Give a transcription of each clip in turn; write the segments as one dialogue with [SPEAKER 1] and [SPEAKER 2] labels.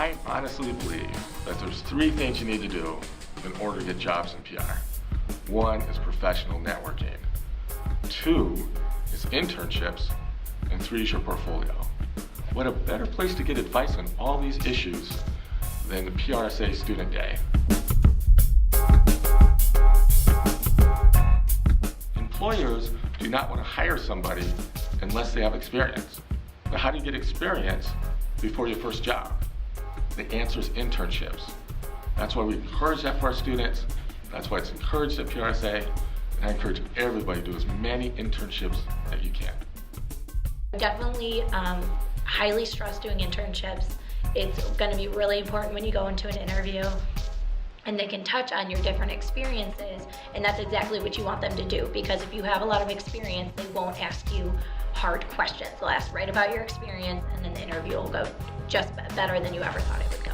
[SPEAKER 1] I honestly believe that there's three things you need to do in order to get jobs in PR. One is professional networking. Two is internships. And three is your portfolio. What a better place to get advice on all these issues than the PRSA Student Day. Employers do not want to hire somebody unless they have experience. But how do you get experience before your first job? The answer is internships. That's why we encourage that for our students. That's why it's encouraged at PRSA. And I encourage everybody to do as many internships that you can.
[SPEAKER 2] Definitely highly stress doing internships. It's going to be really important when you go into an interview, and they can touch on your different experiences, and that's exactly what you want them to do, because if you have a lot of experience, they won't ask you hard questions. They'll ask right about your experience, and then the interview will go just better than you ever thought it would go.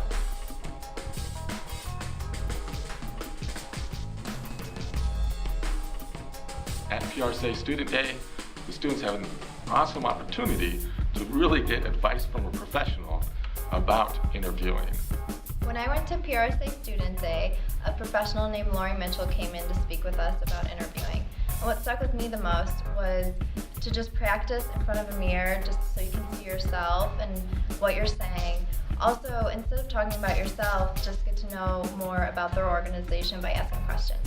[SPEAKER 1] At PRSA Student Day, the students have an awesome opportunity to really get advice from a professional about interviewing.
[SPEAKER 3] When I went to PRSA Student Day, a professional named Lori Mitchell came in to speak with us about interviewing. And what stuck with me the most was to just practice in front of a mirror just so you can see yourself and what you're saying. Also, instead of talking about yourself, just get to know more about their organization by asking questions.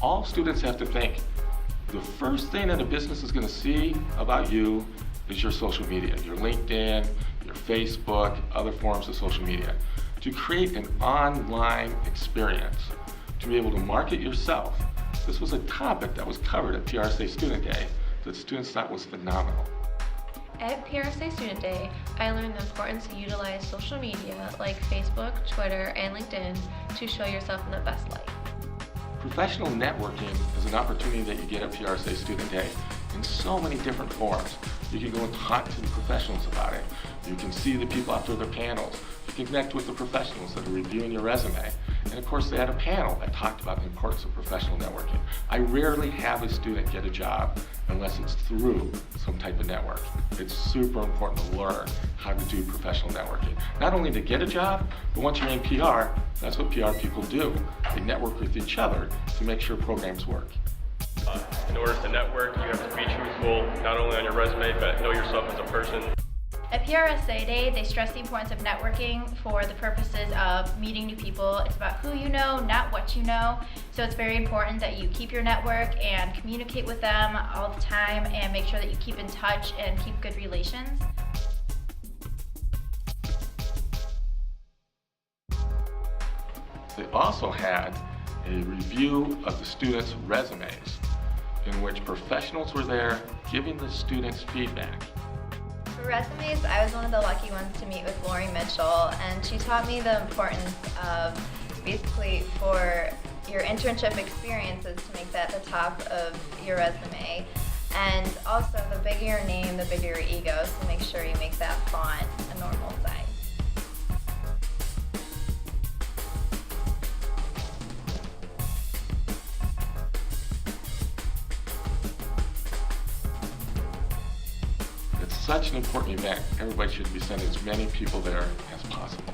[SPEAKER 1] All students have to think, the first thing that a business is going to see about you is your social media, your LinkedIn, your Facebook, other forms of social media. To create an online experience, to be able to market yourself, this was a topic that was covered at PRSA Student Day that students thought was phenomenal.
[SPEAKER 4] At PRSA Student Day, I learned the importance to utilize social media like Facebook, Twitter, and LinkedIn to show yourself in the best light.
[SPEAKER 1] Professional networking is an opportunity that you get at PRSA Student Day in so many different forms. You can go and talk to the professionals about it. You can see the people after their panels. You can connect with the professionals that are reviewing your resume. And of course, they had a panel that talked about the importance of professional networking. I rarely have a student get a job unless it's through some type of network. It's super important to learn how to do professional networking. Not only to get a job, but once you're in PR, that's what PR people do. They network with each other to make sure programs work.
[SPEAKER 5] In order to network, you have to be truthful, not only on your resume, but know yourself as a person.
[SPEAKER 6] At PRSA Day, they stress the importance of networking for the purposes of meeting new people. It's about who you know, not what you know. So it's very important that you keep your network and communicate with them all the time and make sure that you keep in touch and keep good relations.
[SPEAKER 1] They also had a review of the students' resumes in which professionals were there giving the students feedback.
[SPEAKER 3] For resumes, I was one of the lucky ones to meet with Lori Mitchell, and she taught me the importance of basically for your internship experiences to make that the top of your resume. And also, the bigger your name, the bigger your ego, so make sure you make that font a normal size.
[SPEAKER 1] It's such an important event. Everybody should be sending as many people there as possible.